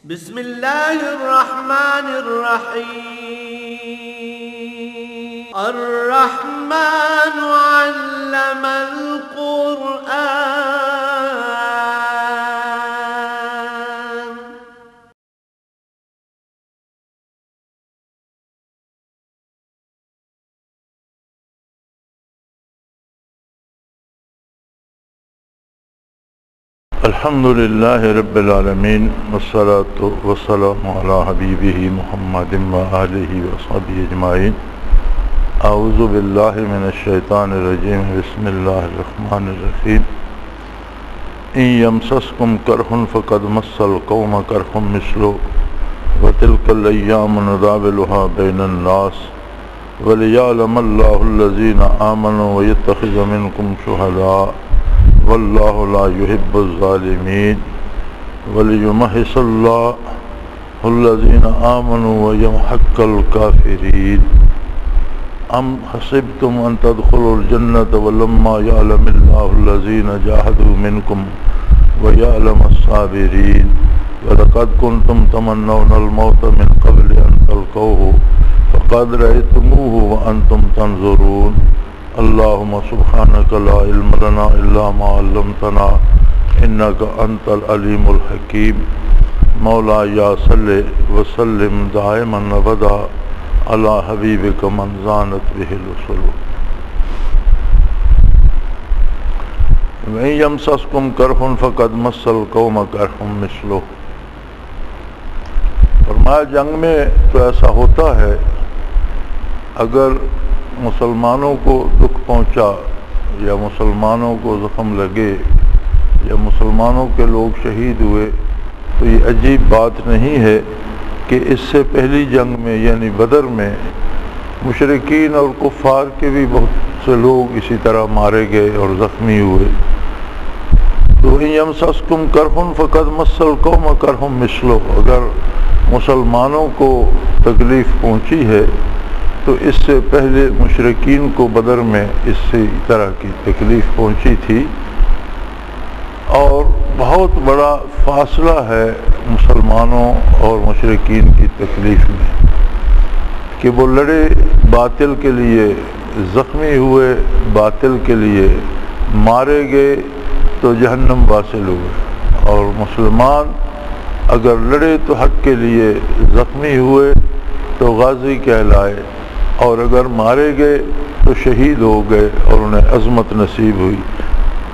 بسم اللہ الرحمن الرحیم الرحمن علم القرآن الحمد للہ رب العالمین والصلاة والسلام علی حبیبہ محمد وآلہ وصحبہ اجمعین. اعوذ باللہ من الشیطان الرجیم. بسم اللہ الرحمن الرحیم. ان یمسسکم کرح فقد مس القوم کرح مثلہ وتلک الایام نداولها بین الناس ولیعلم اللہ الذین آمنوا ویتخذ منکم شہداء واللہ لا يحب الظالمین ولیمحص اللہ الذین آمنوا ویمحق الکافرین. ام حسبتم ان تدخلوا الجنة ولما یعلم اللہ الذین جاہدوا منکم ویعلم الصابرین ولقد کنتم تمنون الموت من قبل ان تلقوه فقد رأیتموه وانتم تنظرون. اللہم سبحانک لا علم لنا الا ما علمتنا انک انت العلیم الحکیم. مولا یا صلی وسلم دائما ابدا علی حبیبک من زانت بہ الرسل. وَإِن یمسسکم کرح فقد مس القوم کرح مثلہ. فرمایا جنگ میں تو ایسا ہوتا ہے اگر مسلمانوں کو دکھ پہنچا یا مسلمانوں کو زخم لگے یا مسلمانوں کے لوگ شہید ہوئے تو یہ عجیب بات نہیں ہے کہ اس سے پہلی جنگ میں یعنی بدر میں مشرکین اور کفار کے بھی بہت سے لوگ اسی طرح مارے گئے اور زخمی ہوئے. تو ان یمسسکم کرح فقد مس القوم کرح مثلہ. اگر مسلمانوں کو تکلیف پہنچی ہے تو اس سے پہلے مشرکین کو بدر میں اسی طرح کی تکلیف پہنچی تھی. اور بہت بڑا فاصلہ ہے مسلمانوں اور مشرکین کی تکلیف میں کہ وہ لڑے باطل کے لیے، زخمی ہوئے باطل کے لیے، مارے گئے تو جہنم واصل ہوئے. اور مسلمان اگر لڑے تو حق کے لیے، زخمی ہوئے تو غازی کہلائے، اور اگر مارے گئے تو شہید ہو گئے اور انہیں عظمت نصیب ہوئی.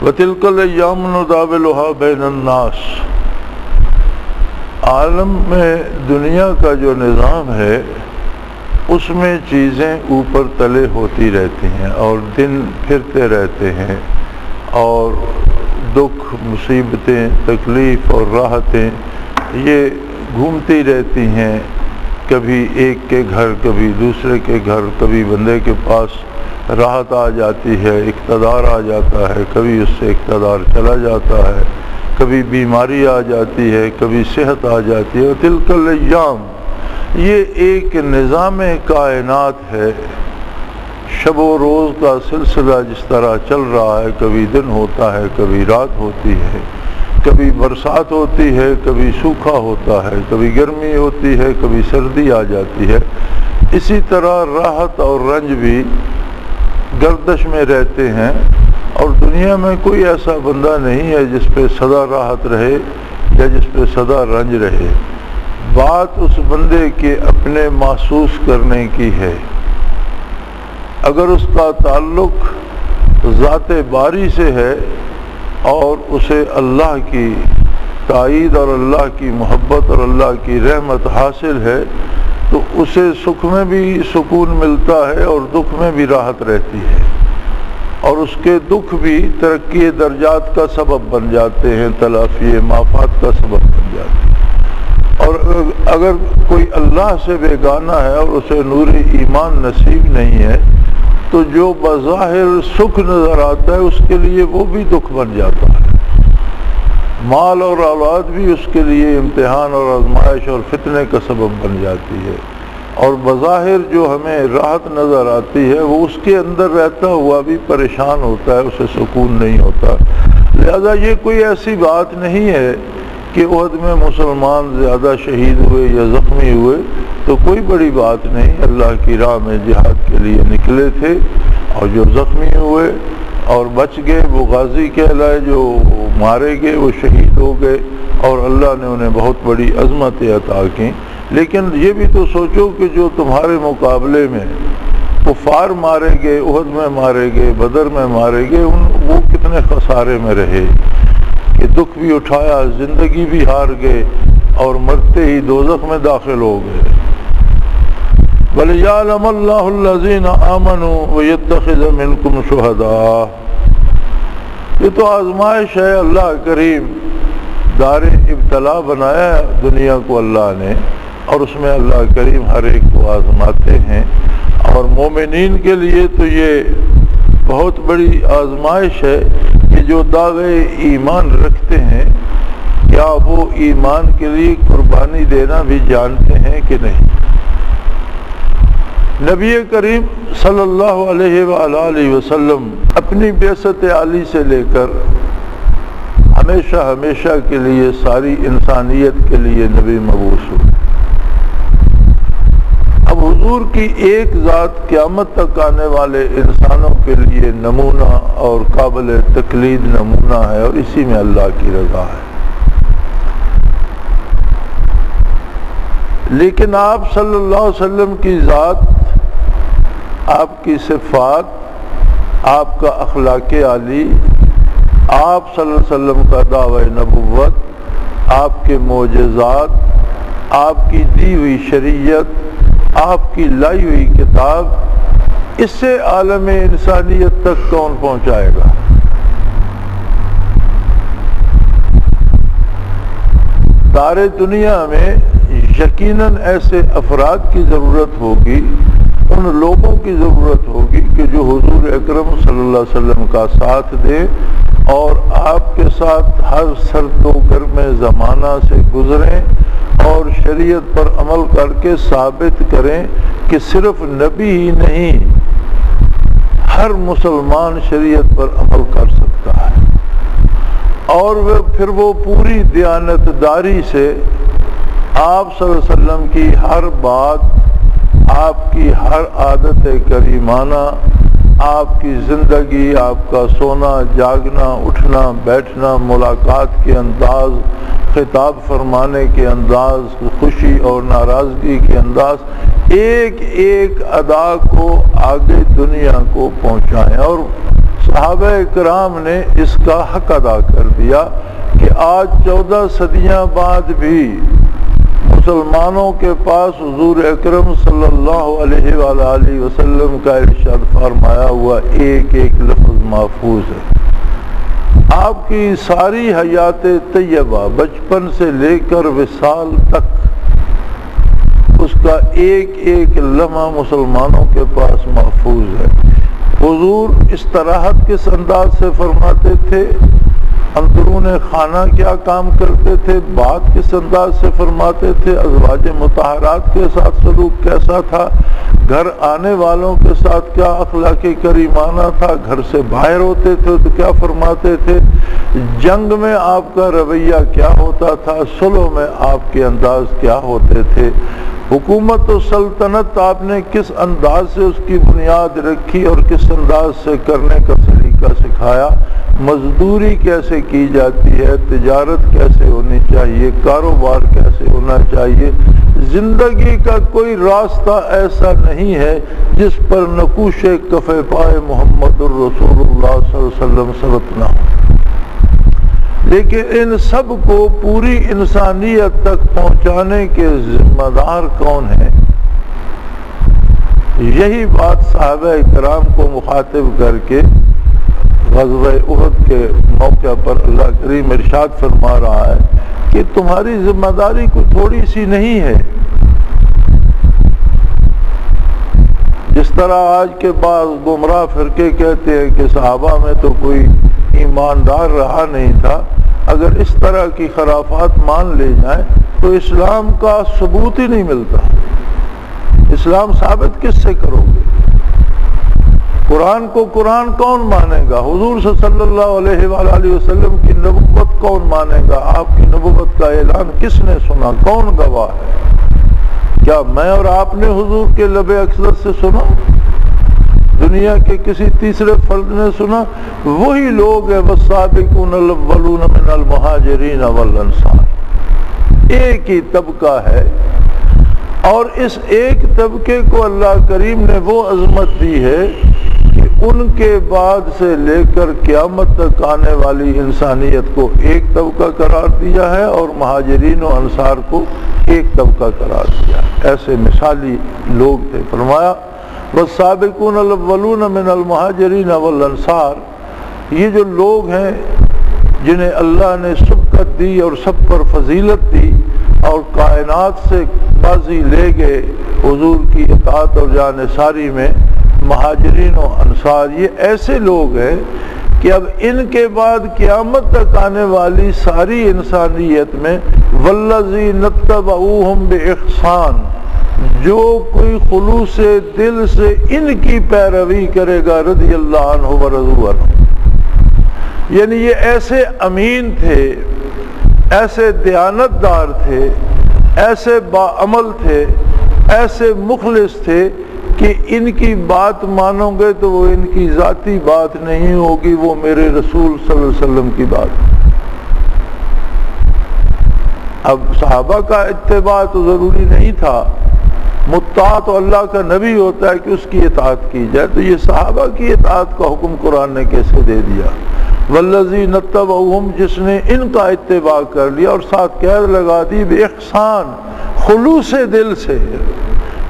وَتِلْكَ الْأَيَّامُ نُدَاوِلُهَا بَيْنَ النَّاسِ. عالم میں دنیا کا جو نظام ہے اس میں چیزیں اوپر تلے ہوتی رہتی ہیں اور دن پھرتے رہتے ہیں اور دکھ، مصیبتیں، تکلیف اور راحتیں یہ گھومتی رہتی ہیں. کبھی ایک کے گھر، کبھی دوسرے کے گھر، کبھی بندے کے پاس راحت آ جاتی ہے، اقتدار آ جاتا ہے، کبھی اس سے اقتدار چلا جاتا ہے، کبھی بیماری آ جاتی ہے، کبھی صحت آ جاتی ہے. تلک الایام، یہ ایک نظام کائنات ہے. شب و روز کا سلسلہ جس طرح چل رہا ہے، کبھی دن ہوتا ہے، کبھی رات ہوتی ہے، کبھی برسات ہوتی ہے، کبھی سوکھا ہوتا ہے، کبھی گرمی ہوتی ہے، کبھی سردی آ جاتی ہے. اسی طرح راحت اور رنج بھی گردش میں رہتے ہیں. اور دنیا میں کوئی ایسا بندہ نہیں ہے جس پہ سدا راحت رہے یا جس پہ سدا رنج رہے. بات اس بندے کے اپنے محسوس کرنے کی ہے. اگر اس کا تعلق ذات باری سے ہے اور اسے اللہ کی تائید اور اللہ کی محبت اور اللہ کی رحمت حاصل ہے تو اسے سکھ میں بھی سکون ملتا ہے اور دکھ میں بھی راحت رہتی ہے. اور اس کے دکھ بھی ترقی درجات کا سبب بن جاتے ہیں، تلافی مافات کا سبب بن جاتے ہیں. اور اگر کوئی اللہ سے بیگانہ ہے اور اسے نور ایمان نصیب نہیں ہے تو جو بظاہر سکھ نظر آتا ہے اس کے لیے وہ بھی دکھ بن جاتا ہے. مال اور اولاد بھی اس کے لیے امتحان اور آزمائش اور فتنے کا سبب بن جاتی ہے. اور بظاہر جو ہمیں راحت نظر آتی ہے وہ اس کے اندر رہتا ہوا بھی پریشان ہوتا ہے، اسے سکون نہیں ہوتا. لہذا یہ کوئی ایسی بات نہیں ہے کہ احد میں مسلمان زیادہ شہید ہوئے یا زخمی ہوئے تو کوئی بڑی بات نہیں، اللہ کی راہ میں جہاد کے لیے نکلے تھے، اور جو زخمی ہوئے اور بچ گئے وہ غازی کہلائے، جو مارے گئے وہ شہید ہو گئے، اور اللہ نے انہیں بہت بڑی عظمتیں عطا کی۔ لیکن یہ بھی تو سوچو کہ جو تمہارے مقابلے میں کفار مارے گئے، احد میں مارے گئے، بدر میں مارے گئے، وہ کتنے خسارے میں رہے کہ دکھ بھی اٹھایا، زندگی بھی ہار گئے، اور مرتے ہی دوزخ میں داخل ہو گئے۔ وَلِيَعْلَمَ اللَّهُ الَّذِينَ آمَنُوا وَيَتَّخِذَ مِنكُمْ شُهَدَاءَ۔ یہ تو آزمائش ہے، اللہ کریم دار ابتلا بنایا دنیا کو اللہ نے، اور اس میں اللہ کریم ہر ایک کو آزماتے ہیں، اور مومنین کے لیے تو یہ بہت بڑی آزمائش ہے کہ جو دعوے ایمان رکھتے ہیں کیا وہ ایمان کے لیے قربانی دینا بھی جانتے ہیں کہ نہیں۔ نبی کریم صلی اللہ علیہ وآلہ وسلم اپنی بعثت عالی سے لے کر ہمیشہ ہمیشہ کے لیے ساری انسانیت کے لیے نبی مبعوث ہوئے۔ اب حضور کی ایک ذات قیامت تک آنے والے انسانوں کے لیے نمونہ اور قابل تقلید نمونہ ہے، اور اسی میں اللہ کی رضا ہے۔ لیکن آپ صلی اللہ علیہ وسلم کی ذات، آپ کی صفات، آپ کا اخلاق عالی، آپ صلی اللہ علیہ وسلم کا دعوی نبوت، آپ کے معجزات، آپ کی دی ہوئی شریعت، آپ کی لائی ہوئی کتاب، اس سے عالم انسانیت تک کون پہنچائے گا؟ سارے دنیا میں یقیناً ایسے افراد کی ضرورت ہوگی، ان لوگوں کی ضرورت ہوگی کہ جو حضور اکرم صلی اللہ علیہ وسلم کا ساتھ دیں اور آپ کے ساتھ ہر سرد و گرم زمانہ سے گزریں، اور شریعت پر عمل کر کے ثابت کریں کہ صرف نبی ہی نہیں، ہر مسلمان شریعت پر عمل کر سکتا ہے، اور پھر وہ پوری دیانتداری سے آپ صلی اللہ علیہ وسلم کی ہر بات، آپ کی ہر عادت کریمانہ، آپ کی زندگی، آپ کا سونا جاگنا، اٹھنا بیٹھنا، ملاقات کے انداز، خطاب فرمانے کے انداز، خوشی اور ناراضگی کے انداز، ایک ایک ادا کو آگے دنیا کو پہنچائیں۔ اور صحابہ کرام نے اس کا حق ادا کر دیا کہ آج 14 صدیاں بعد بھی مسلمانوں کے پاس حضور اکرم صلی اللہ علیہ وآلہ وسلم کا ارشاد فرمایا ہوا ایک ایک لفظ محفوظ ہے۔ آپ کی ساری حیات طیبہ بچپن سے لے کر وصال تک اس کا ایک ایک لمحہ مسلمانوں کے پاس محفوظ ہے۔ حضور استراحت کس انداز سے فرماتے تھے، اندرون خانہ کیا کام کرتے تھے، بات کس انداز سے فرماتے تھے، ازواج مطہرات کے ساتھ سلوک کیسا تھا، گھر آنے والوں کے ساتھ کیا اخلاق کریمانہ تھا، گھر سے باہر ہوتے تھے تو کیا فرماتے تھے، جنگ میں آپ کا رویہ کیا ہوتا تھا، صلح میں آپ کے انداز کیا ہوتے تھے، حکومت و سلطنت آپ نے کس انداز سے اس کی بنیاد رکھی اور کس انداز سے کرنے کا طریقہ سکھایا، مزدوری کیسے کی جاتی ہے، تجارت کیسے ہونی چاہیے، کاروبار کیسے ہونا چاہیے، زندگی کا کوئی راستہ ایسا نہیں ہے جس پر نقوش کف پائے محمد الرسول اللہ صلی اللہ علیہ وسلم ثبت نہ ہو۔ لیکن ان سب کو پوری انسانیت تک پہنچانے کے ذمہ دار کون ہیں؟ یہی بات صحابہ کرام کو مخاطب کر کے غزوہ احد کے موقع پر اللہ کریم ارشاد فرما رہا ہے کہ تمہاری ذمہ داری کوئی تھوڑی سی نہیں ہے۔ جس طرح آج کے بعض گمراہ فرقے کہتے ہیں کہ صحابہ میں تو کوئی ایماندار رہا نہیں تھا، اگر اس طرح کی خرافات مان لے جائیں تو اسلام کا ثبوت ہی نہیں ملتا۔ اسلام ثابت کس سے کرو گے؟ قرآن کو قرآن کون مانے گا؟ حضور صلی اللہ علیہ وآلہ وسلم کی نبوت کون مانے گا؟ آپ کی نبوت کا اعلان کس نے سنا؟ کون گواہ ہے؟ کیا میں اور آپ نے حضور کے لب اقدس سے سنا؟ دنیا کے کسی تیسرے فرد نے سنا؟ وہی لوگ ہیں والسابقون الاولون من المہاجرین والانصار، ایک ہی طبقہ ہے، اور اس ایک طبقے کو اللہ کریم نے وہ عظمت دی ہے کہ ان کے بعد سے لے کر قیامت تک آنے والی انسانیت کو ایک طبقہ قرار دیا ہے اور مہاجرین و انصار کو ایک طبقہ قرار دیا ہے۔ ایسے مثالی لوگ تھے۔ فرمایا والسابقون الاولون من المہاجرین والانصار، یہ جو لوگ ہیں جنہیں اللہ نے سبقت دی اور سب پر فضیلت دی اور کائنات سے بازی لے گئے حضور کی اطاعت اور جانثاری میں، مہاجرین و انصار، یہ ایسے لوگ ہیں کہ اب ان کے بعد قیامت تک آنے والی ساری انسانیت میں والذین اتبعوہم بإحسان، جو کوئی خلوص دل سے ان کی پیروی کرے گا رضی اللہ عنہ ورضوا عنہ، یعنی یہ ایسے امین تھے، ایسے دیانتدار تھے، ایسے باعمل تھے، ایسے مخلص تھے کہ ان کی بات مانو گے تو وہ ان کی ذاتی بات نہیں ہوگی، وہ میرے رسول صلی اللہ علیہ وسلم کی بات۔ اب صحابہ کا اتباع تو ضروری نہیں تھا، مطاع تو اللہ کا نبی ہوتا ہے کہ اس کی اطاعت کی جائے، تو یہ صحابہ کی اطاعت کا حکم قرآن نے کیسے دے دیا؟ والذین اتبعوہم، جس نے ان کا اتباع کر لیا اور ساتھ قید لگا دی بإحسان، خلوص دل سے،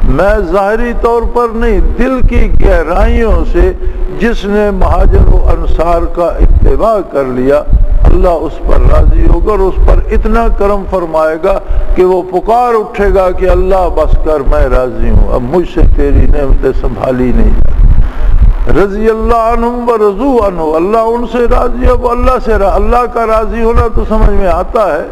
میں ظاہری طور پر نہیں، دل کی گہرائیوں سے جس نے مہاجر و انصار کا اتباع کر لیا، اللہ اس پر راضی ہوگا اور اس پر اتنا کرم فرمائے گا کہ وہ پکار اٹھے گا کہ اللہ بس کر، میں راضی ہوں، اب مجھ سے تیری نعمتیں سنبھالی نہیں جاتی۔ رضی اللہ عنہم ورضوا عنہ، اللہ ان سے راضی ہے، وہ اللہ سے اللہ کا راضی ہونا تو سمجھ میں آتا ہے،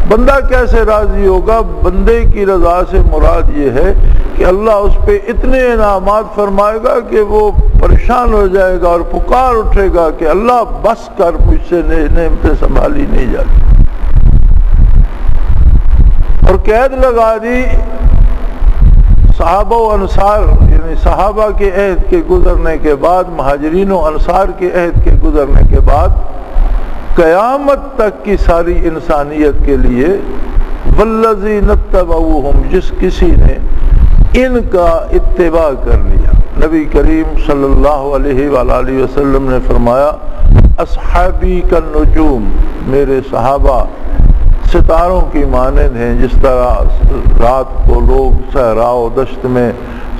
بندہ کیسے راضی ہوگا؟ بندے کی رضا سے مراد یہ ہے کہ اللہ اس پہ اتنے انعامات فرمائے گا کہ وہ پریشان ہو جائے گا اور پکار اٹھے گا کہ اللہ بس کر، مجھ سے نعمتیں سنبھالی نہیں جاتی، اور قید لگا دی صحابہ و انصار، یعنی صحابہ کے عہد کے گزرنے کے بعد، مہاجرین و انصار کے عہد کے گزرنے کے بعد، قیامت تک کی ساری انسانیت کے لیے والذین اتبعوہم، جس کسی نے ان کا اتباع کر لیا۔ نبی کریم صلی اللہ علیہ وآلہ وسلم نے فرمایا اصحابی کالنجوم، میرے صحابہ ستاروں کی مانند ہیں، جس طرح رات کو لوگ صحرا و دشت میں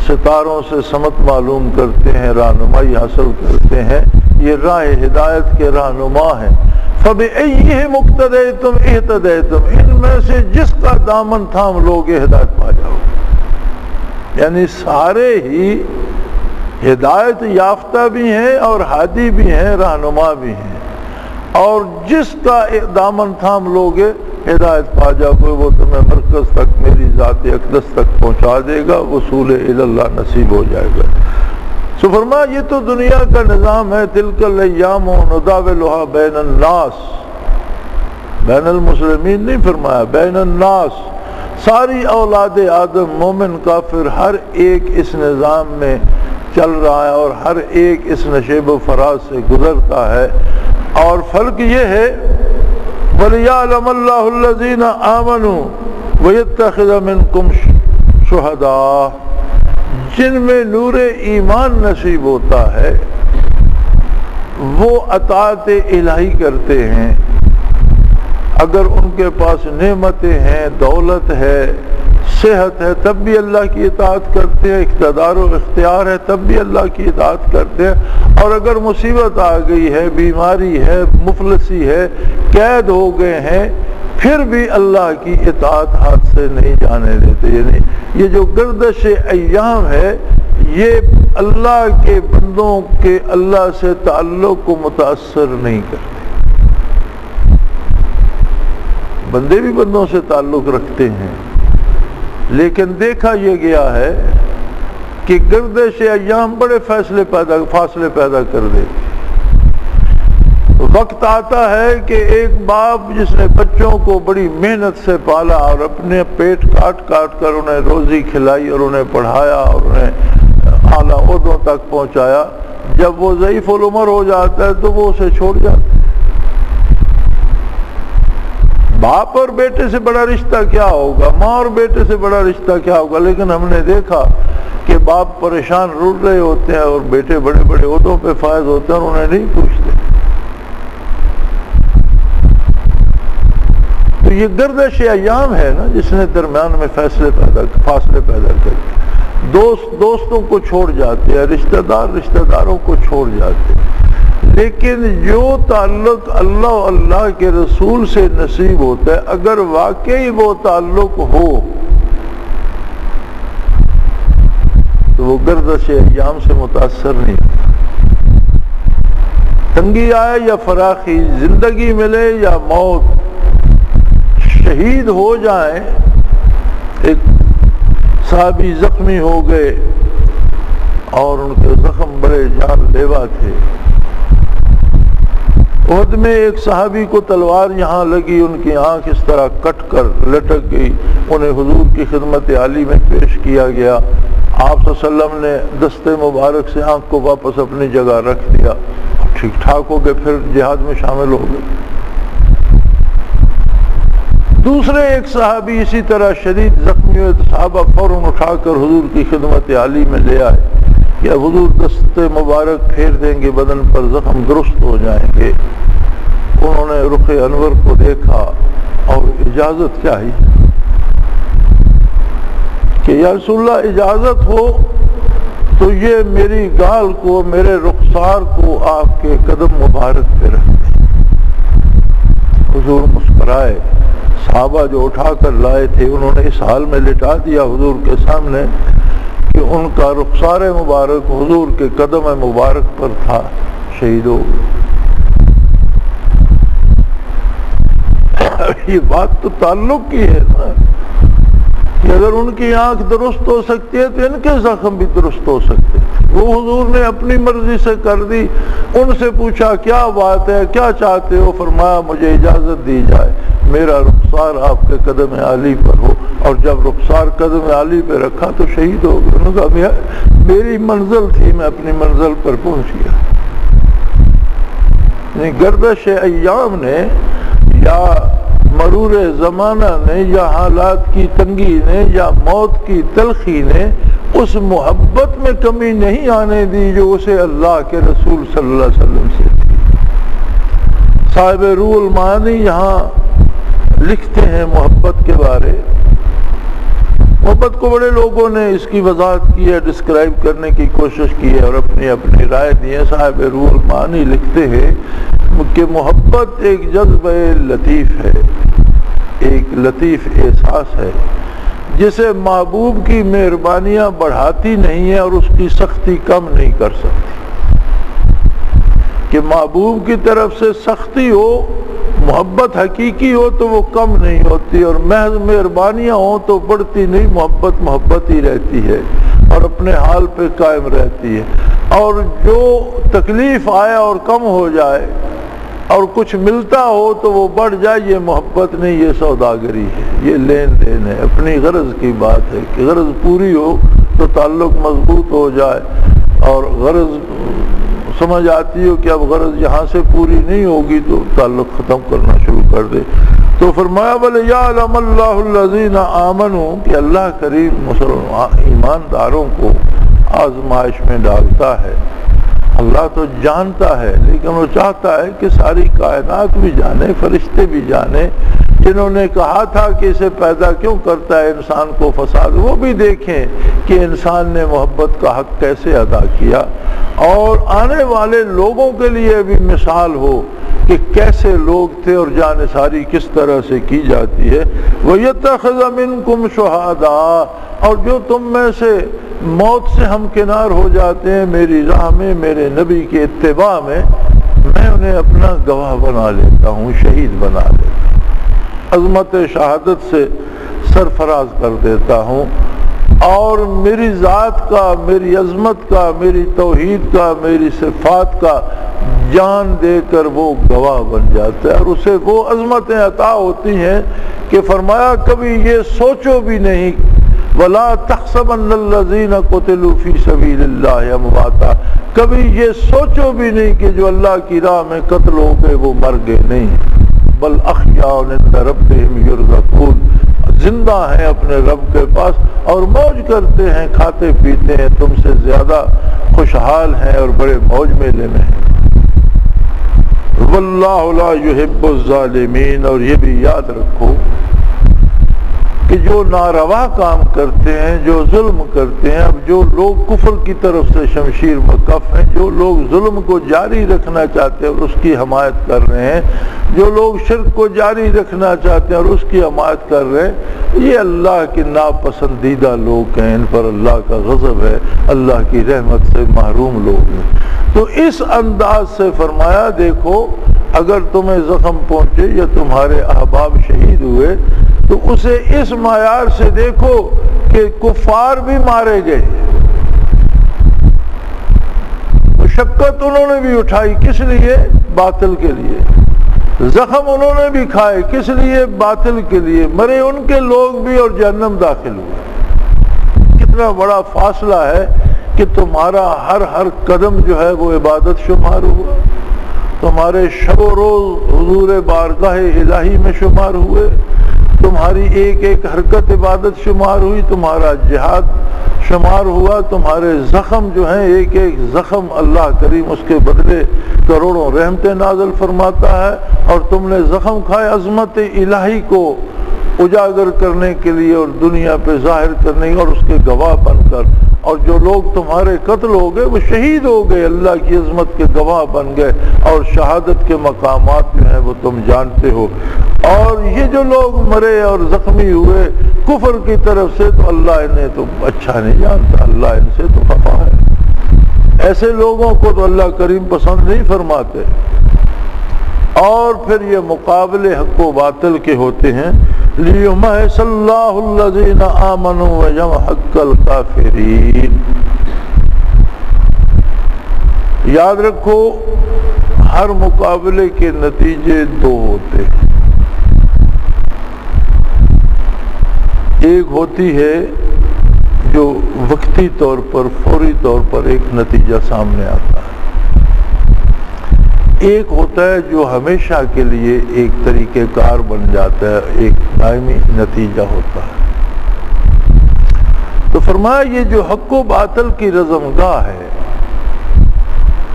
ستاروں سے سمت معلوم کرتے ہیں، رہنمائی حاصل کرتے ہیں، یہ راہ ہدایت کے رہنما ہیں۔ فَبِأَيِّهِمْ اقْتَدَيْتُمْ اهْتَدَيْتُمْ، ان میں سے جس کا دامن تھام لوگ ہدایت پا جاؤ، یعنی سارے ہی ہدایت یافتہ بھی ہیں اور ہادی بھی ہیں، رہنما بھی ہیں، اور جس کا دامن تھام لوگ ہدایت پا جاؤ گے وہ تمہیں مرکز تک، میری ذات اقدس تک پہنچا دے گا، وصول اللہ نصیب ہو جائے گا۔ سو فرمایا یہ تو دنیا کا نظام ہے، تلک الایام نداولها بین الناس، بین المسلمین نہیں فرمایا، بین الناس، ساری اولاد آدم، مومن کافر، ہر ایک اس نظام میں چل رہا ہے اور ہر ایک اس نشیب و فراز سے گزرتا ہے، اور فرق یہ ہے وَلِيَعْلَمَ اللَّهُ الَّذِينَ آمَنُوا وَيَتَّخِذَ مِنْكُمْ شُهَدَاءَ، جن میں نور ایمان نصیب ہوتا ہے وہ اطاعت الہی کرتے ہیں، اگر ان کے پاس نعمتیں ہیں، دولت ہے، صحت ہے، تب بھی اللہ کی اطاعت کرتے ہیں، اقتدار و اختیار ہے تب بھی اللہ کی اطاعت کرتے ہیں، اور اگر مصیبت آ گئی ہے، بیماری ہے، مفلسی ہے، قید ہو گئے ہیں، پھر بھی اللہ کی اطاعت ہاتھ سے نہیں جانے دیتے۔ یعنی یہ جو گردش ایام ہے یہ اللہ کے بندوں کے اللہ سے تعلق کو متاثر نہیں کرتے، بندے بھی بندوں سے تعلق رکھتے ہیں، لیکن دیکھا یہ گیا ہے کہ گردش ایام بڑے فاصلے پیدا کر دے. وقت آتا ہے کہ ایک باپ جس نے بچوں کو بڑی محنت سے پالا اور اپنے پیٹ کاٹ کر انہیں روزی کھلائی اور انہیں پڑھایا اور انہیں اعلیٰ عہدوں تک پہنچایا، جب وہ ضعیف العمر ہو جاتا ہے تو وہ اسے چھوڑ جاتا ہے. باپ اور بیٹے سے بڑا رشتہ کیا ہوگا، ماں اور بیٹے سے بڑا رشتہ کیا ہوگا، لیکن ہم نے دیکھا کہ باپ پریشان رول رہے ہوتے ہیں اور بیٹے بڑے بڑے عہدوں پہ فائز ہوتے ہیں اور انہیں نہیں پوچھتے. تو یہ گردش ایام ہے نا جس نے درمیان میں فاصلے پیدا کر دوستوں کو چھوڑ جاتے ہیں، رشتہ داروں کو چھوڑ جاتے ہیں. لیکن جو تعلق اللہ کے رسول سے نصیب ہوتا ہے، اگر واقعی وہ تعلق ہو تو وہ گردش ایام سے متاثر نہیں ہوتا. تنگی آئے یا فراخی، زندگی ملے یا موت، شہید ہو جائیں. ایک صحابی زخمی ہو گئے اور ان کے زخم بڑے جان لیوا تھے. احد میں ایک صحابی کو تلوار یہاں لگی، ان کی آنکھ اس طرح کٹ کر لٹک گئی. انہیں حضور کی خدمت عالی میں پیش کیا گیا. آپ صلی اللہ علیہ وسلم نے دستے مبارک سے آنکھ کو واپس اپنی جگہ رکھ دیا، ٹھیک ٹھاک ہو گئے، پھر جہاد میں شامل ہو گئے. دوسرے ایک صحابی اسی طرح شدید زخمی ہوئے تو صحابہ فوراً اٹھا کر حضور کی خدمت عالی میں لے آئے کہ حضور دستے مبارک پھیر دیں گے، بدن پر زخم درست ہو جائیں گے. انہوں نے رخ انور کو دیکھا اور اجازت چاہی کہ یا رسول اللہ اجازت ہو تو یہ میری گال کو، میرے رخسار کو آپ کے قدم مبارک پہ رکھ دیں. حضور مسکرائے. صحابہ جو اٹھا کر لائے تھے انہوں نے اس حال میں لٹا دیا حضور کے سامنے کہ ان کا رخسار مبارک حضور کے قدم مبارک پر تھا. شہید ہو گئے. یہ بات تو تعلق کی ہے نا کہ اگر ان کی آنکھ درست ہو سکتی ہے تو ان کے زخم بھی درست ہو سکتے. وہ حضور نے اپنی مرضی سے کر دی. ان سے پوچھا کیا بات ہے، کیا چاہتے ہو؟ فرمایا مجھے اجازت دی جائے میرا رخسار آپ کے قدم عالی پر ہو. اور جب رخسار قدم عالی پہ رکھا تو شہید ہو گئے. انہوں نے کہا میری منزل تھی، میں اپنی منزل پر پہنچ گیا. گردش ایام نے یا مرور زمانہ نے یا حالات کی تنگی نے یا موت کی تلخی نے اس محبت میں کمی نہیں آنے دی جو اسے اللہ کے رسول صلی اللہ علیہ وسلم سے تھی. صاحب روح المعانی یہاں لکھتے ہیں محبت کے بارے. محبت کو بڑے لوگوں نے اس کی وضاحت کی ہے، ڈسکرائب کرنے کی کوشش کی ہے اور اپنی رائے دی ہے. صاحب روح المعانی لکھتے ہیں کہ محبت ایک جذبہ لطیف ہے، ایک لطیف احساس ہے جسے محبوب کی مہربانیاں بڑھاتی نہیں ہے اور اس کی سختی کم نہیں کر سکتی. کہ محبوب کی طرف سے سختی ہو، محبت حقیقی ہو تو وہ کم نہیں ہوتی، اور محض مہربانیاں ہوں تو بڑھتی نہیں، محبت ہی رہتی ہے اور اپنے حال پہ قائم رہتی ہے. اور جو تکلیف آئے اور کم ہو جائے اور کچھ ملتا ہو تو وہ بڑھ جائے، یہ محبت نہیں، یہ سوداگری ہے، یہ لین دین ہے. اپنی غرض کی بات ہے کہ غرض پوری ہو تو تعلق مضبوط ہو جائے، اور غرض سمجھ آتی ہو کہ اب غرض یہاں سے پوری نہیں ہوگی تو تعلق ختم کرنا شروع کر دے. تو فرمایا وَلِيَعْلَمَ اللَّهُ الَّذِينَ آمَنُوا کہ اللہ کریم مسلمان ایمانداروں کو آزمائش میں ڈالتا ہے. اللہ تو جانتا ہے لیکن وہ چاہتا ہے کہ ساری کائنات بھی جانے، فرشتے بھی جانے. جنہوں نے کہا تھا کہ اسے پیدا کیوں کرتا ہے انسان کو فساد، وہ بھی دیکھیں کہ انسان نے محبت کا حق کیسے ادا کیا، اور آنے والے لوگوں کے لیے بھی مثال ہو کہ کیسے لوگ تھے اور جانثاری کس طرح سے کی جاتی ہے. وَيَتَّخِذَ مِنْكُمْ شُهَدَاءَ اور جو تم میں سے موت سے ہمکنار ہو جاتے ہیں میری راہ میں، میرے نبی کے اتباع میں انہیں اپنا گواہ بنا لیتا ہوں، شہید بنا لیتا ہوں، عظمت شہادت سے سرفراز کر دیتا ہوں. اور میری ذات کا، میری عظمت کا، میری توحید کا، میری صفات کا جان دے کر وہ گواہ بن جاتا ہے، اور اسے وہ عظمتیں عطا ہوتی ہیں کہ فرمایا کبھی یہ سوچو بھی نہیں، وَلَا تَحْسَبَنَّ الَّذِينَ قُتِلُوا فِي سَبِيلِ اللَّهِ أَمْوَاتًا، کبھی یہ سوچو بھی نہیں کہ جو اللہ کی راہ میں قتل ہو گئے وہ مر گئے، نہیں، بل احیاء عند ربهم يرزقون، زندہ ہیں اپنے رب کے پاس اور موج کرتے ہیں، کھاتے پیتے ہیں، تم سے زیادہ خوشحال ہیں اور بڑے موج میلے میں ہیں۔ واللہ لا يحب الظالمین، اور یہ بھی یاد رکھو کہ جو ناروا کام کرتے ہیں، جو ظلم کرتے ہیں، اب جو لوگ کفر کی طرف سے شمشیر مکف ہیں، جو لوگ ظلم کو جاری رکھنا چاہتے ہیں اور اس کی حمایت کر رہے ہیں، جو لوگ شرک کو جاری رکھنا چاہتے ہیں اور اس کی حمایت کر رہے ہیں، یہ اللہ کے ناپسندیدہ لوگ ہیں، ان پر اللہ کا غضب ہے، اللہ کی رحمت سے محروم لوگ ہیں۔ تو اس انداز سے فرمایا دیکھو اگر تمہیں زخم پہنچے یا تمہارے احباب شہید ہوئے تو اسے اس معیار سے دیکھو کہ کفار بھی مارے گئے، مشقت انہوں نے بھی اٹھائی، کس لیے؟ باطل کے لیے، زخم انہوں نے بھی کھائے، کس لیے؟ باطل کے لیے، مرے ان کے لوگ بھی اور جہنم داخل ہوئے۔ کتنا بڑا فاصلہ ہے کہ تمہارا ہر قدم جو ہے وہ عبادت شمار ہوا، تمہارے شب و روز حضور بارگاہ الہی میں شمار ہوئے، تمہاری ایک ایک حرکت عبادت شمار ہوئی، تمہارا جہاد شمار ہوا، تمہارے زخم جو ہیں ایک ایک زخم اللہ کریم اس کے بدلے کروڑوں رحمتیں نازل فرماتا ہے، اور تم نے زخم کھائے عظمت الہی کو اجاگر کرنے کے لیے اور دنیا پہ ظاہر کرنے اور اس کے گواہ بن کر، اور جو لوگ تمہارے قتل ہو گئے وہ شہید ہو گئے، اللہ کی عظمت کے گواہ بن گئے، اور شہادت کے مقامات جو ہیں وہ تم جانتے ہو۔ اور یہ جو لوگ مرے اور زخمی ہوئے کفر کی طرف سے، تو اللہ انہیں تو اچھا نہیں جانتا، اللہ ان سے تو خفا ہے، ایسے لوگوں کو تو اللہ کریم پسند نہیں فرماتے۔ اور پھر یہ مقابلے حق و باطل کے ہوتے ہیں، لِيُمَحِصَ اللَّهُ الَّذِينَ آمَنُوا وَيَمْحَقَّ الْكَافِرِينَ۔ یاد رکھو ہر مقابلے کے نتیجے دو ہوتے ہیں، ایک ہوتی ہے جو وقتی طور پر فوری طور پر ایک نتیجہ سامنے آتا ہے، ایک ہوتا ہے جو ہمیشہ کے لیے ایک طریقہ کار بن جاتا ہے، ایک دائمی نتیجہ ہوتا ہے۔ تو فرمایا یہ جو حق و باطل کی رزمگاہ ہے،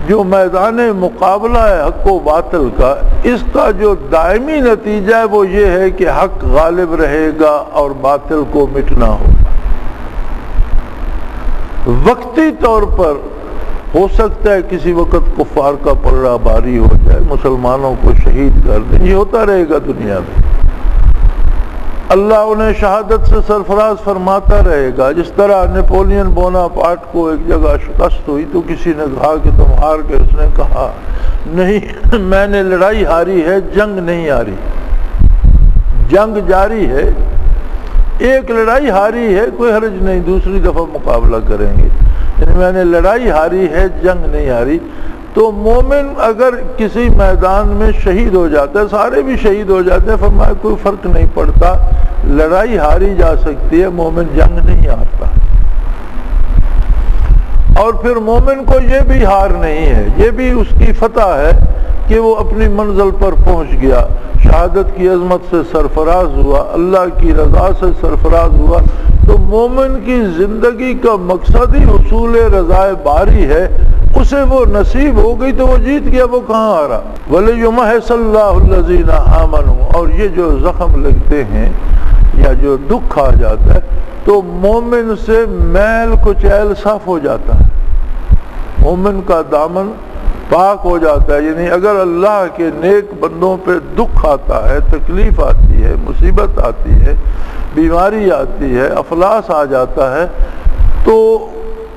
جو میدان مقابلہ ہے حق و باطل کا، اس کا جو دائمی نتیجہ ہے وہ یہ ہے کہ حق غالب رہے گا اور باطل کو مٹنا ہوگا۔ وقتی طور پر ہو سکتا ہے کسی وقت کفار کا پلڑا بھاری ہو جائے، مسلمانوں کو شہید کر دیں، یہ ہوتا رہے گا دنیا میں، اللہ انہیں شہادت سے سرفراز فرماتا رہے گا۔ جس طرح نیپولین بوناپارٹ کو ایک جگہ شکست ہوئی تو کسی نے کہا کہ تم ہار گئے، اس نے کہا نہیں، میں نے لڑائی ہاری ہے، جنگ نہیں ہاری، جنگ جاری ہے، ایک لڑائی ہاری ہے، کوئی حرج نہیں، دوسری دفعہ مقابلہ کریں گے، یعنی میں نے لڑائی ہاری ہے، جنگ نہیں ہاری۔ تو مومن اگر کسی میدان میں شہید ہو جاتا ہے، سارے بھی شہید ہو جاتے ہیں، فرمایا کوئی فرق نہیں پڑتا، لڑائی ہاری جا سکتی ہے، مومن جنگ نہیں ہارتا۔ اور پھر مومن کو یہ بھی ہار نہیں ہے، یہ بھی اس کی فتح ہے کہ وہ اپنی منزل پر پہنچ گیا، شہادت کی عظمت سے سرفراز ہوا، اللہ کی رضا سے سرفراز ہوا۔ تو مومن کی زندگی کا مقصد ہی حصول رضائے باری ہے، اسے وہ نصیب ہو گئی تو وہ جیت گیا، وہ کہاں آ رہا۔ وَلِيُمَحِصَ اللَّهُ الَّذِينَ آمَنُوا، اور یہ جو زخم لگتے ہیں یا جو دکھ آ جاتا ہے تو مومن سے میل کچیل صاف ہو جاتا ہے، مومن کا دامن پاک ہو جاتا ہے۔ یعنی اگر اللہ کے نیک بندوں پہ دکھ آتا ہے، تکلیف آتی ہے، مصیبت آتی ہے، بیماری آتی ہے، افلاس آ جاتا ہے، تو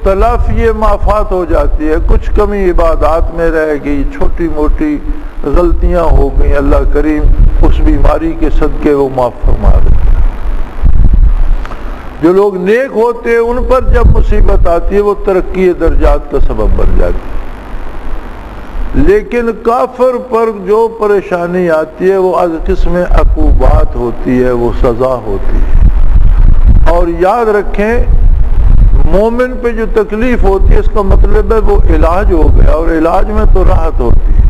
تلافی معافات ہو جاتی ہے، کچھ کمی عبادات میں رہ گئی، چھوٹی موٹی غلطیاں ہو گئیں، اللہ کریم اس بیماری کے صدقے وہ معاف فرما دیتا ہے۔ جو لوگ نیک ہوتے ہیں ان پر جب مصیبت آتی ہے وہ ترقی درجات کا سبب بن جاتی ہے، لیکن کافر پر جو پریشانی آتی ہے وہ از قسم عقوبات ہوتی ہے، وہ سزا ہوتی ہے۔ اور یاد رکھیں مومن پہ جو تکلیف ہوتی ہے اس کا مطلب ہے وہ علاج ہو گیا، اور علاج میں تو راحت ہوتی ہے۔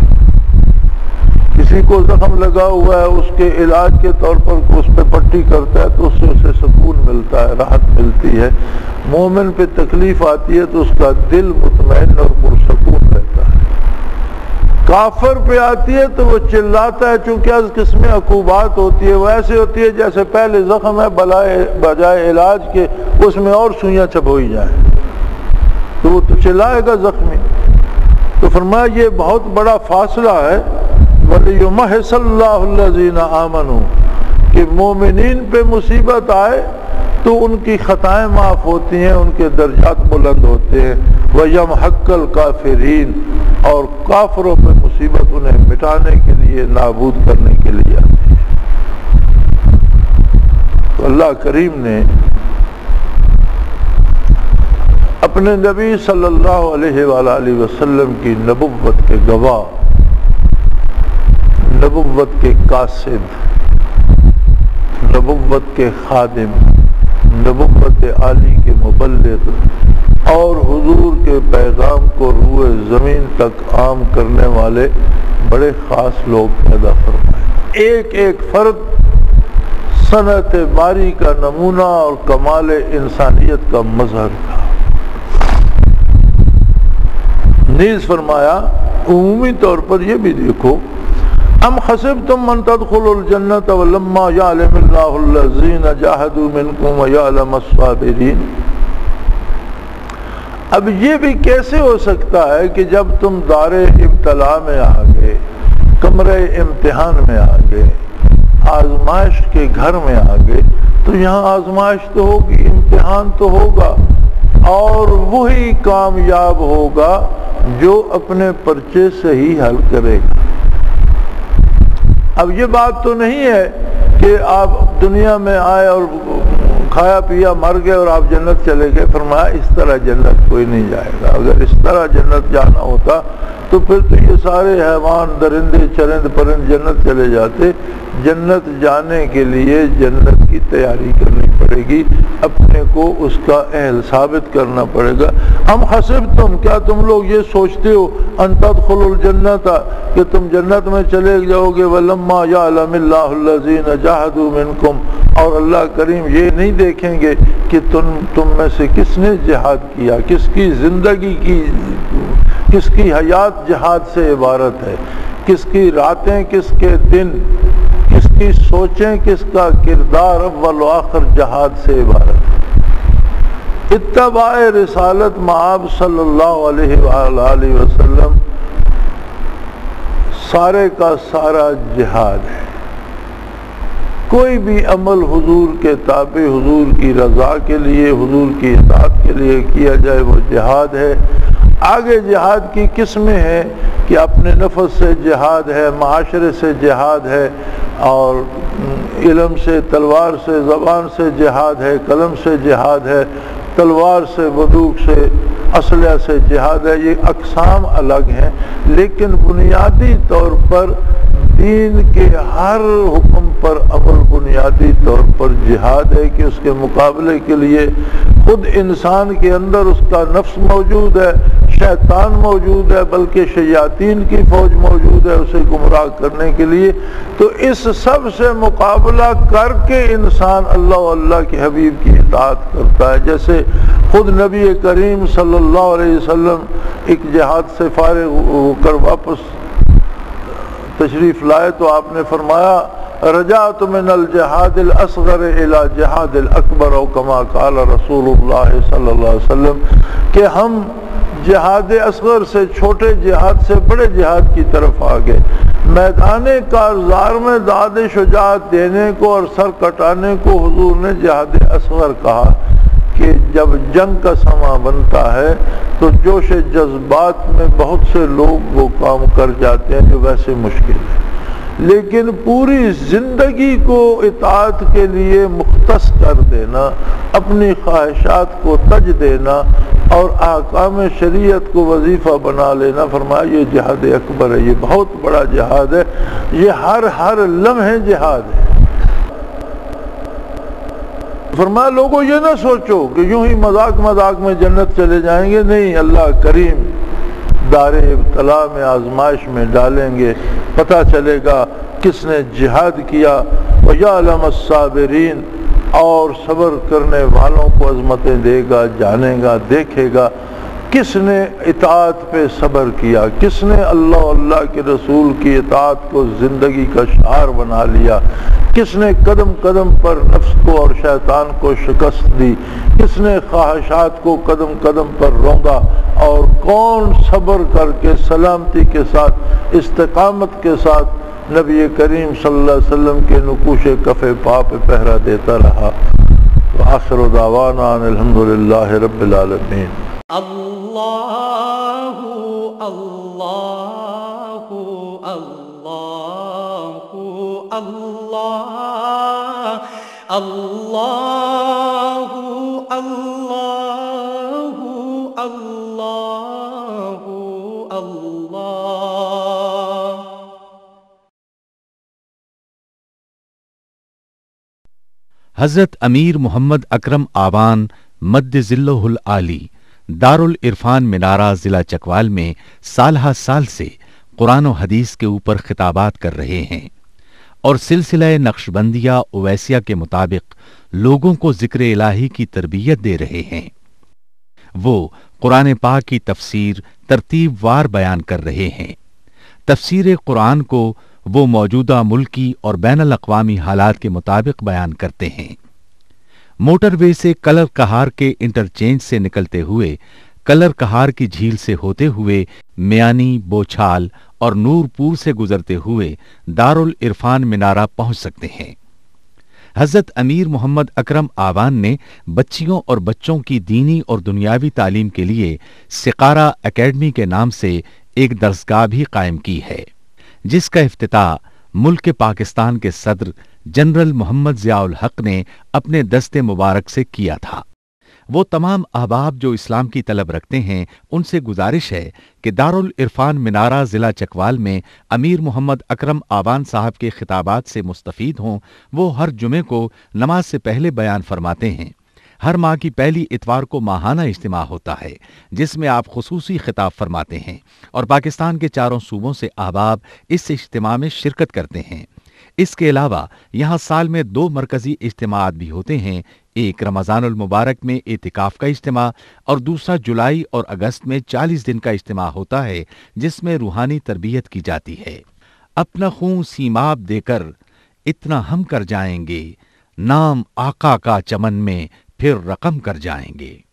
کسی کو زخم لگا ہوا ہے، اس کے علاج کے طور پر اس پہ پٹی کرتا ہے تو اس سے اسے سکون ملتا ہے، راحت ملتی ہے۔ مومن پہ تکلیف آتی ہے تو اس کا دل مطمئن اور پرسکون رہتا ہے۔ کافر پہ آتی ہے تو وہ چلاتا ہے، چونکہ از قسم عقوبات ہوتی ہے، وہ ایسے ہوتی ہے جیسے پہلے زخم ہے، بجائے علاج کے اس میں اور سوئیاں چبھوئی جائیں تو وہ تو چلائے گا زخمی۔ تو فرمایا یہ بہت بڑا فاصلہ ہے، وَلِيُمَحِّصَ اللَّهُ الَّذِينَ آمَنُوا، کہ مومنین پہ مصیبت آئے تو ان کی خطائیں معاف ہوتی ہیں، ان کے درجات بلند ہوتے ہیں، وَيَمْحَقَّ الْكَافِرِينَ، اور کافروں پہ مصیبت انہیں مٹانے کے لیے، نابود کرنے کے لیے آتی ہے۔ تو اللہ کریم نے اپنے نبی صلی اللہ علیہ وآلہ وسلم کی نبوت کے گواہ، نبوت کے قاصد، نبوت کے خادم، نبوت عالی کے مبلغ اور حضور کے پیغام کو روئے زمین تک عام کرنے والے بڑے خاص لوگ پیدا فرمائے۔ ایک ایک فرد صنعت باری کا نمونہ اور کمال انسانیت کا مظہر تھا۔ نیز فرمایا عمومی طور پر یہ بھی دیکھو، ام حسبتم ان تدخلوا الجنة ولما يعلم الله الذين جاهدوا منكم ويعلم الصابرين۔ اب یہ بھی کیسے ہو سکتا ہے کہ جب تم دار ابتلا میں آ گئے، کمرے امتحان میں آ گئے، آزمائش کے گھر میں آ گئے، تو یہاں آزمائش تو ہوگی، امتحان تو ہوگا، اور وہی کامیاب ہوگا جو اپنے پرچے صحیح حل کرے گا۔ اب یہ بات تو نہیں ہے کہ آپ دنیا میں آئے اور کھایا پیا مر گئے اور آپ جنت چلے گئے۔ فرمایا اس طرح جنت کوئی نہیں جائے گا۔ اگر اس طرح جنت جانا ہوتا تو پھر تو یہ سارے حیوان، درندے، چرند پرند جنت چلے جاتے۔ جنت جانے کے لیے جنت کی تیاری کرنی پڑے گی، اپنے کو اس کا اہل ثابت کرنا پڑے گا۔ ام حسبتم، کیا تم لوگ یہ سوچتے ہو، ان تدخلوا الجنت، کہ تم جنت میں چلے جاؤ گے، ولما یعلم اللہ الذین جاہدوا منکم، اور اللہ کریم یہ نہیں دیکھیں گے کہ تم میں سے کس نے جہاد کیا، کس کی زندگی کی، کس کی حیات جہاد سے عبارت ہے، کس کی راتیں، کس کے دن، کس کی سوچیں، کس کا کردار اول و آخر جہاد سے عبارت ہے۔ اتباع رسالت مآب صلی اللہ علیہ وآلہ وسلم سارے کا سارا جہاد ہے۔ کوئی بھی عمل حضور کے تابع، حضور کی رضا کے لیے، حضور کی اطاعت کے لیے کیا جائے وہ جہاد ہے۔ آگے جہاد کی قسمیں ہیں کہ اپنے نفس سے جہاد ہے، معاشرے سے جہاد ہے، اور علم سے، تلوار سے، زبان سے جہاد ہے، قلم سے جہاد ہے، تلوار سے، بندوق سے، اسلحہ سے جہاد ہے۔ یہ اقسام الگ ہیں، لیکن بنیادی طور پر دین کے ہر حکم پر عمل بنیادی طور پر جہاد ہے کہ اس کے مقابلے کے لیے خود انسان کے اندر اس کا نفس موجود ہے، شیطان موجود ہے، بلکہ شیاطین کی فوج موجود ہے اسے گمراہ کرنے کے لیے۔ تو اس سب سے مقابلہ کر کے انسان اللہ و اللہ کے حبیب کی اطاعت کرتا ہے۔ جیسے خود نبی کریم صلی اللہ علیہ وسلم ایک جہاد سے فارغ ہو کر واپس تشریف لائے تو آپ نے فرمایا رجعت من الجہاد الاصغر الى جہاد الاکبر، او کما قال رسول اللہ صلی اللہ علیہ وسلم، کہ ہم جہاد اصغر سے، چھوٹے جہاد سے بڑے جہاد کی طرف آگے۔ میدان کارزار میں داد شجاعت دینے کو اور سر کٹانے کو حضور نے جہاد اصغر کہا کہ جب جنگ کا سماں بنتا ہے تو جوش جذبات میں بہت سے لوگ وہ کام کر جاتے ہیں جو ویسے مشکل ہے، لیکن پوری زندگی کو اطاعت کے لیے مختص کر دینا، اپنی خواہشات کو تج دینا اور احکام شریعت کو وظیفہ بنا لینا، فرمایا یہ جہاد اکبر ہے، یہ بہت بڑا جہاد ہے، یہ ہر لمحے جہاد ہے۔ فرمایا لوگوں یہ نہ سوچو کہ یوں ہی مذاق میں جنت چلے جائیں گے، نہیں، اللہ کریم دار ابتلا میں، آزمائش میں ڈالیں گے، پتہ چلے گا کس نے جہاد کیا، وَيَعْلَمَ الصَّابِرِينَ، اور صبر کرنے والوں کو عظمتیں دے گا، جانے گا، دیکھے گا کس نے اطاعت پہ صبر کیا، کس نے اللہ کے رسول کی اطاعت کو زندگی کا شعار بنا لیا، کس نے قدم قدم پر نفس کو اور شیطان کو شکست دی، کس نے خواہشات کو قدم قدم پر روندا، اور کون صبر کر کے سلامتی کے ساتھ، استقامت کے ساتھ نبی کریم صلی اللہ علیہ وسلم کے نقوش کف پا پہ پہرا دیتا رہا۔ آخر دعوانا ان الحمدللہ رب العالمین۔ اللہ اللہ اللہ اللہ اللہ اللہ اللہ اللہ۔ حضرت امیر محمد اکرم آوان مد ذلہ العالی دارالعرفان منارہ ضلع چکوال میں سالہ سال سے قرآن و حدیث کے اوپر خطابات کر رہے ہیں اور سلسلہ نقشبندیہ اویسیہ کے مطابق لوگوں کو ذکر الہی کی تربیت دے رہے ہیں۔ وہ قرآن پاک کی تفسیر ترتیب وار بیان کر رہے ہیں۔ تفسیر قرآن کو وہ موجودہ ملکی اور بین الاقوامی حالات کے مطابق بیان کرتے ہیں۔ موٹر وے سے کلر کہار کے انٹرچینج سے نکلتے ہوئے، کلر کہار کی جھیل سے ہوتے ہوئے، میانی، بوچھال اور نورپور سے گزرتے ہوئے دارالعرفان منارہ پہنچ سکتے ہیں۔ حضرت امیر محمد اکرم آوان نے بچیوں اور بچوں کی دینی اور دنیاوی تعلیم کے لیے سقارہ اکیڈمی کے نام سے ایک درسگاہ بھی قائم کی ہے، جس کا افتتاح ملک پاکستان کے صدر جنرل محمد ضیاء الحق نے اپنے دست مبارک سے کیا تھا۔ وہ تمام احباب جو اسلام کی طلب رکھتے ہیں ان سے گزارش ہے کہ دارالعرفان منارہ ضلع چکوال میں امیر محمد اکرم آوان صاحب کے خطابات سے مستفید ہوں۔ وہ ہر جمعے کو نماز سے پہلے بیان فرماتے ہیں۔ ہر ماہ کی پہلی اتوار کو ماہانہ اجتماع ہوتا ہے جس میں آپ خصوصی خطاب فرماتے ہیں اور پاکستان کے چاروں صوبوں سے احباب اس اجتماع میں شرکت کرتے ہیں۔ اس کے علاوہ یہاں سال میں 2 مرکزی اجتماعات بھی ہوتے ہیں، ایک رمضان المبارک میں اعتکاف کا اجتماع اور دوسرا جولائی اور اگست میں 40 دن کا اجتماع ہوتا ہے جس میں روحانی تربیت کی جاتی ہے۔ اپنا خون سیماب دے کر اتنا ہم کر جائیں گے، نام آقا کا چمن میں پھر رقم کر جائیں گے۔